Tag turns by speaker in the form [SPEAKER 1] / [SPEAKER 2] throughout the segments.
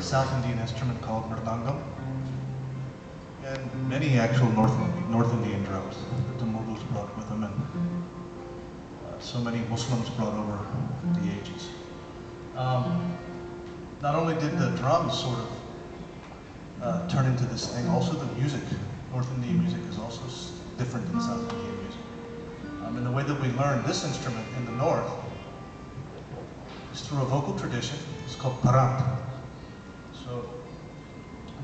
[SPEAKER 1] a South Indian instrument called mridangam, and many actual North Indian drums that the Mughals brought with them, and so many Muslims brought over the ages. Not only did the drums sort of turn into this thing, also the music. North Indian music is also different than South Indian music. And the way that we learn this instrument in the North is through a vocal tradition. It's called parant. So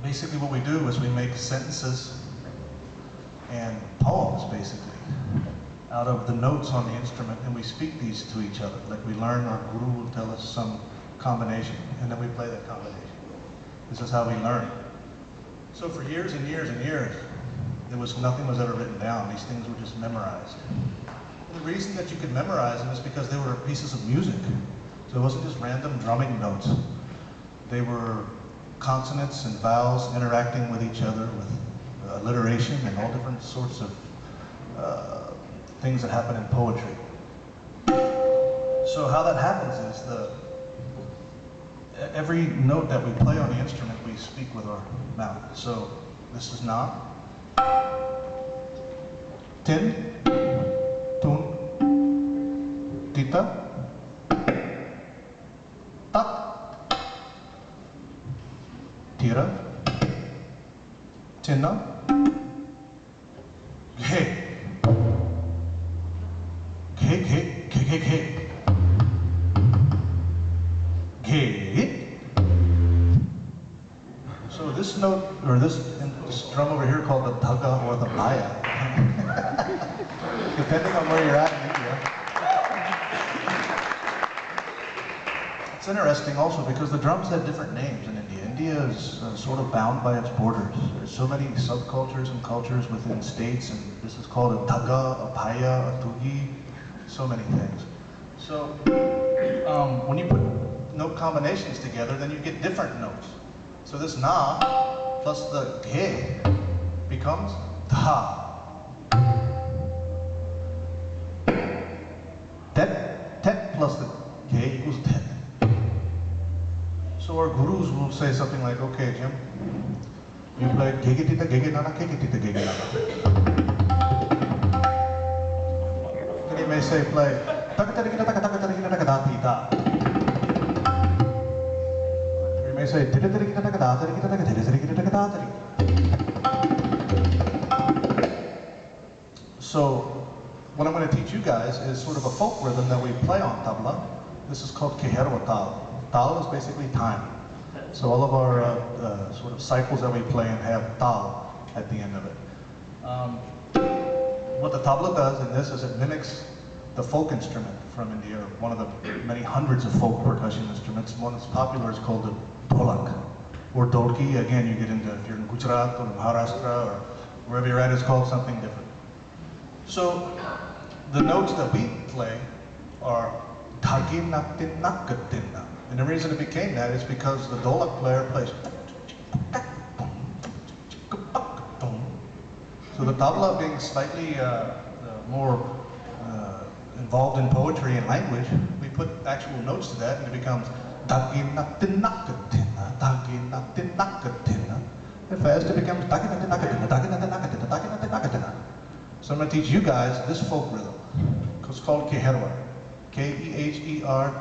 [SPEAKER 1] basically what we do is we make sentences and poems, basically, out of the notes on the instrument, and we speak these to each other. Like we learn, our guru will tell us some combination, and then we play that combination. This is how we learn. So for years and years and years, nothing was ever written down. These things were just memorized. And the reason that you could memorize them is because they were pieces of music. So it wasn't just random drumming notes. They were consonants and vowels interacting with each other, with alliteration and all different sorts of things that happen in poetry. So how that happens is every note that we play on the instrument, we speak with our mouth. So this is na, tin, tun, tita, tak, tira, tina, ghe. So this note, or this drum over here called the dhaga or the baya, depending on where you're at in India. It's interesting also because the drums have different names in India. India is sort of bound by its borders. There's so many subcultures and cultures within states, and this is called a dhaga, a baya, a tugi, so many things. So when you put note combinations together, then you get different notes. So this na plus the ghe becomes dha. Tet plus the ghe equals tet. So our gurus will say something like, okay, Jim, you play gegetita gegenana kegetita gegenana. Then you may say, play takatarikita takatarikita takatata. You may say tiritarikita takatatarikita takatirisarikita takatatari. So what I'm going to teach you guys is sort of a folk rhythm that we play on tabla. This is called keherwa tal. Tal is basically time. So all of our sort of cycles that we play in have tal at the end of it. What the tabla does in this is it mimics the folk instrument from India, one of the many hundreds of folk percussion instruments. One that's popular is called the dholak, or dolki. Again, you get into, if you're in Gujarat or Maharashtra or wherever you're at, it's called something different. So the notes that we play are dhagi naktin nakatina. And the reason it became that is because the dholak player plays. So the tabla, being slightly more involved in poetry and language, we put actual notes to that, and it becomes dhagi naktin nakatina, dhagi naktin nakatina. And fast it becomes dhagi naktin nakatina, dhagi naktin nakatina, dhagi naktin nakatina. So I'm going to teach you guys this folk rhythm. It's called keherwa. Keherwa.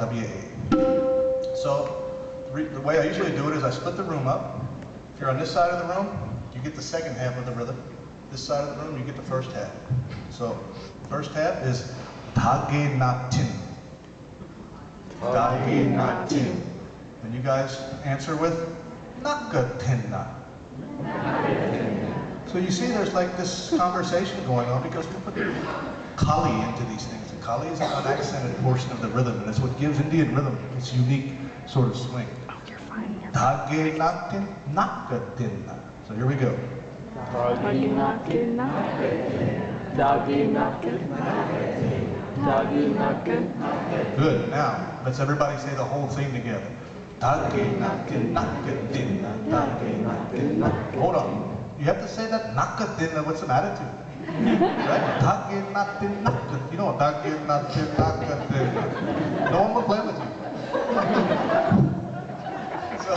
[SPEAKER 1] So the way I usually do it is I split the room up. If you're on this side of the room, you get the second half of the rhythm. This side of the room, you get the first half. So the first half is dhage natin. Dhage natin. And you guys answer with nakatina. So you see there's like this conversation going on because we put kali into these things. And kali is an unaccented portion of the rhythm, and it's what gives Indian rhythm its unique sort of swing.
[SPEAKER 2] Oh, you're fine.
[SPEAKER 1] Dhage natin nakatina. So here we go.
[SPEAKER 2] Dhage natin nakatina. Dhage natin nakatina. Dhage natin nakatina.
[SPEAKER 1] Good. Now let's everybody say the whole thing together. Dhage natin nakatina. Dhage natin nakatina. Hold on. You have to say that nakatina with some attitude. Right? Dhage natin nakatina. You know what dhage natin nakatina. No one will play with you. So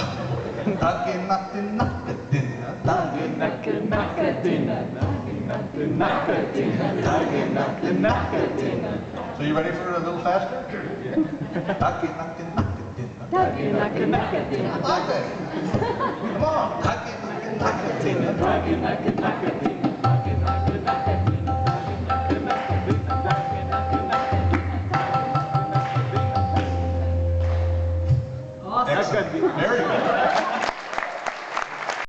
[SPEAKER 1] So you ready for a little faster? I like it. Come on. Excellent. Very good.